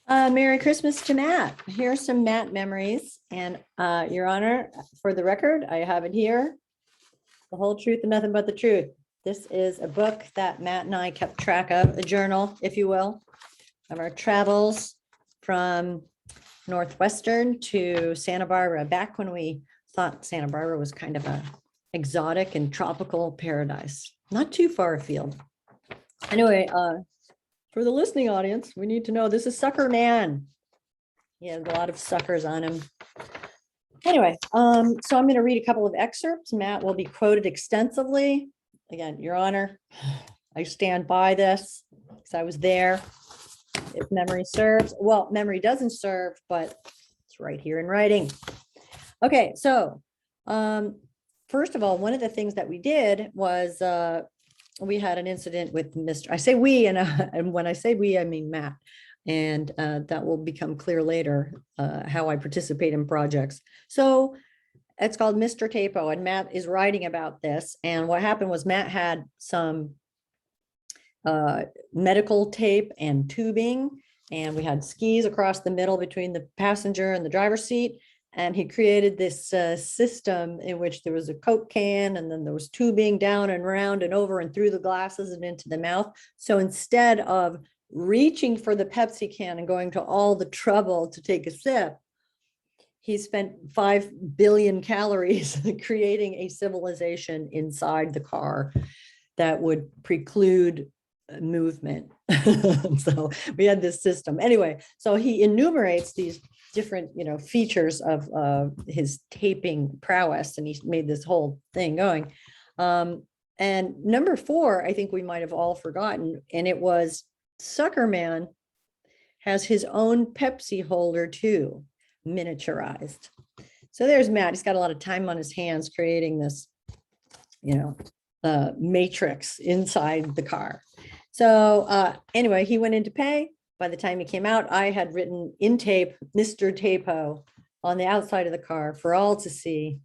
Merry Christmas to Matt. Here's some Matt memories. And Your Honor, for the record, I have it here. The whole truth and nothing but the truth. This is a book that Matt and I kept track of, a journal, if you will, of our travels from Northwestern to Santa Barbara, back when we thought Santa Barbara was kind of a exotic and tropical paradise, not too far afield. Anyway, for the listening audience, we need to know this is Sucker Man. He has a lot of suckers on him. Anyway, so I'm going to read a couple of excerpts. Matt will be quoted extensively. Again, Your Honor, I stand by this because I was there. If memory serves, well, memory doesn't serve, but it's right here in writing. Okay, so first of all, one of the things that we did was we had an incident with Mr. I say we, and when I say we, I mean Matt. And that will become clear later, how I participate in projects. So it's called Mr. Tapo, and Matt is writing about this. And what happened was Matt had some medical tape and tubing, and we had skis across the middle between the passenger and the driver's seat. And he created this system in which there was a Coke can, and then there was tubing down and around and over and through the glasses and into the mouth. So instead of reaching for the Pepsi can and going to all the trouble to take a sip, he spent 5 billion calories creating a civilization inside the car that would preclude movement. So we had this system. Anyway, so he enumerates these different, features of his taping prowess, and he made this whole thing going. And number 4, I think we might have all forgotten, and it was Sucker Man has his own Pepsi holder too, miniaturized. So there's Matt. He's got a lot of time on his hands creating this, matrix inside the car. So anyway, he went in to pay. By the time he came out, I had written in tape, Mr. Tapo, on the outside of the car for all to see,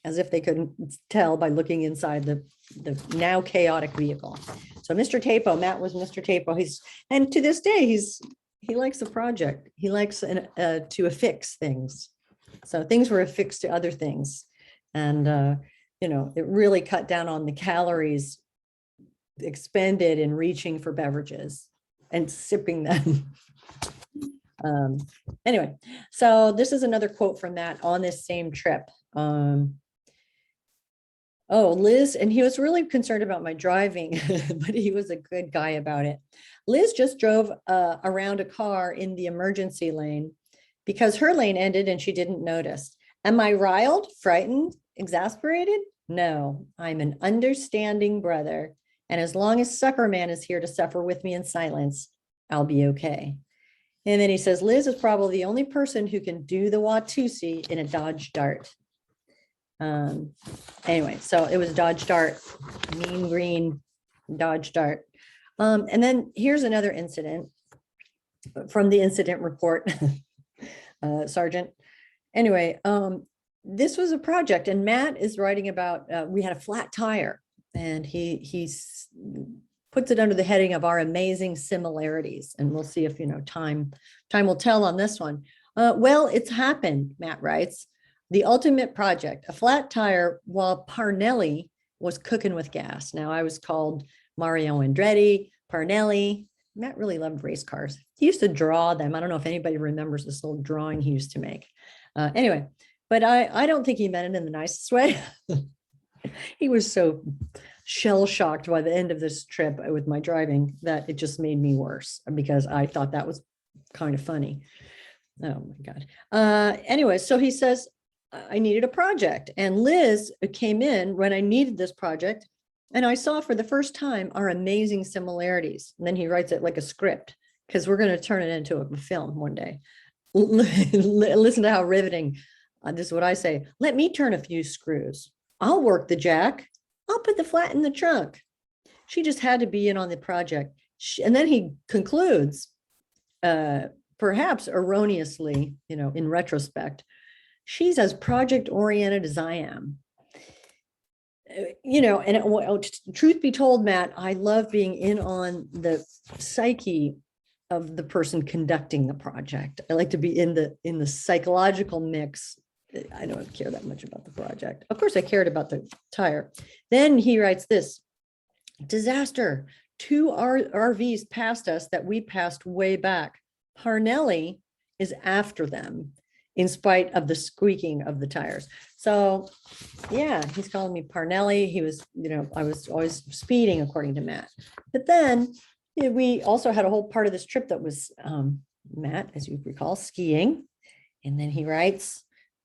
as if they couldn't tell by looking inside the now chaotic vehicle. So Mr. Tapo, Matt was Mr. Tapo. And to this day, he likes a project. He likes to affix things. So things were affixed to other things. And, it really cut down on the calories expended in reaching for beverages and sipping them. Anyway, so this is another quote from Matt on this same trip. Liz, and he was really concerned about my driving, but he was a good guy about it. Liz just drove around a car in the emergency lane because her lane ended and she didn't notice. Am I riled, frightened, exasperated? No, I'm an understanding brother. And as long as Sucker Man is here to suffer with me in silence, I'll be okay. And then he says, Liz is probably the only person who can do the Watusi in a Dodge Dart. Anyway, so it was Dodge Dart, mean green Dodge Dart. And then here's another incident from the incident report, Sergeant. Anyway, this was a project, and Matt is writing about, we had a flat tire, and he puts it under the heading of our amazing similarities. And we'll see if, time will tell on this one. Well, it's happened, Matt writes. The ultimate project, a flat tire while Parnelli was cooking with gas. Now I was called Mario Andretti, Parnelli. Matt really loved race cars. He used to draw them. I don't know if anybody remembers this little drawing he used to make. Anyway, but I don't think he meant it in the nicest way. He was so shell-shocked by the end of this trip with my driving that it just made me worse because I thought that was kind of funny. Oh my God. Anyway, so he says, I needed a project, and Liz came in when I needed this project, and I saw for the first time our amazing similarities. And then he writes it like a script because we're going to turn it into a film one day. Listen to how riveting. This is what I say. Let me turn a few screws. I'll work the jack. I'll put the flat in the trunk. She just had to be in on the project. And then he concludes, perhaps erroneously, in retrospect, she's as project oriented as I am. And truth be told, Matt, I love being in on the psyche of the person conducting the project. I like to be in the psychological mix. I don't care that much about the project. Of course, I cared about the tire. Then he writes this: disaster. 2 RVs passed us that we passed way back. Parnelli is after them in spite of the squeaking of the tires. So yeah, he's calling me Parnelli. He was, I was always speeding according to Matt. But then we also had a whole part of this trip that was Matt, as you recall, skiing. And then he writes,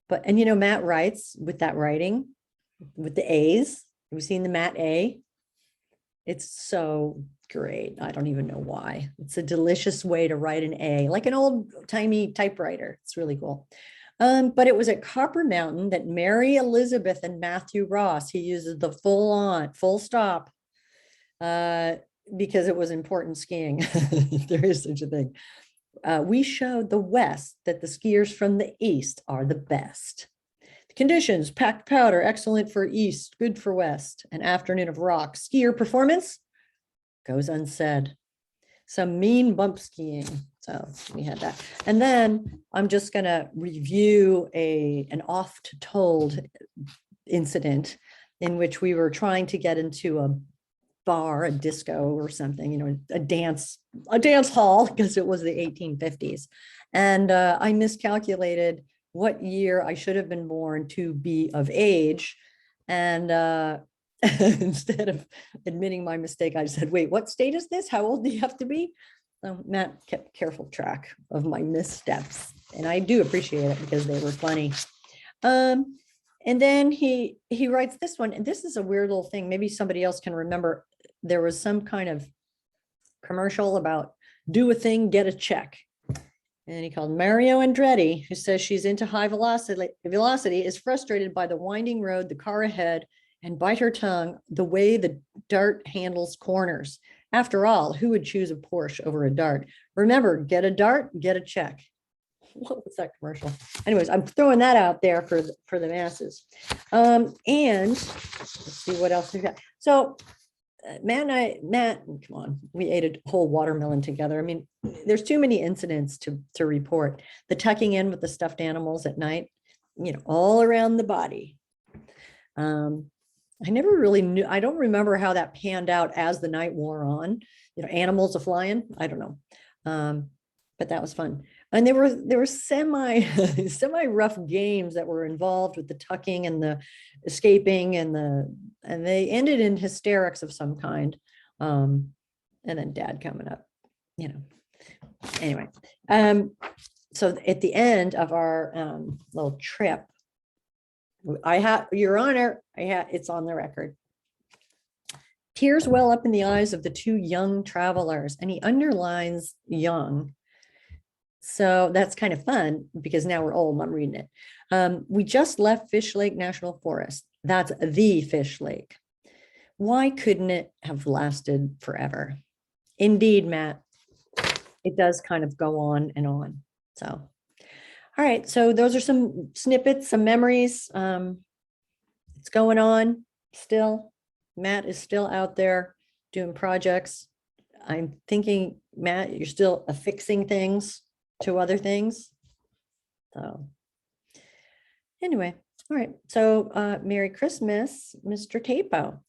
Matt writes with that writing, with the A's. Have you seen the Matt A? It's so great. I don't even know why. It's a delicious way to write an A, like an old timey typewriter. It's really cool. But it was at Copper Mountain that Mary Elizabeth and Matthew Ross, he uses the full stop, because it was important skiing. If there is such a thing. We showed the West that the skiers from the East are the best. Conditions: packed powder, excellent for East, good for West. An afternoon of rock. Skier performance goes unsaid. Some mean bump skiing. So we had that. And then I'm just going to review an oft-told incident in which we were trying to get into a bar, a disco or something, a dance hall, because it was the 1850s. And I miscalculated what year I should have been born to be of age. And instead of admitting my mistake, I said, wait, what state is this? How old do you have to be? So Matt kept careful track of my missteps. And I do appreciate it because they were funny. And then he writes this one, and this is a weird little thing. Maybe somebody else can remember. There was some kind of commercial about do a thing, get a check. And he called Mario Andretti, who says she's into high velocity, is frustrated by the winding road, the car ahead, and bite her tongue the way the Dart handles corners. After all, who would choose a Porsche over a Dart? Remember, get a Dart, get a check. What was that commercial? Anyways, I'm throwing that out there for the masses. And let's see what else we got. So Matt, come on, we ate a whole watermelon together. I mean, there's too many incidents to report. The tucking in with the stuffed animals at night, all around the body. I never really knew, I don't remember how that panned out as the night wore on, animals are flying. I don't know. But that was fun. And there were semi rough games that were involved with the tucking and the escaping and they ended in hysterics of some kind. And then Dad coming up, anyway. So at the end of our little trip, I have, Your Honor, it's on the record. Tears well up in the eyes of the 2 young travelers, and he underlines young. So that's kind of fun because now we're old. I'm reading it. We just left Fish Lake National Forest. That's the Fish Lake. Why couldn't it have lasted forever? Indeed, Matt, it does kind of go on and on. So, all right. So those are some snippets, some memories. It's going on still. Matt is still out there doing projects. I'm thinking, Matt, you're still affixing things to other things. So anyway, all right. So Merry Christmas, Mr. Tapo.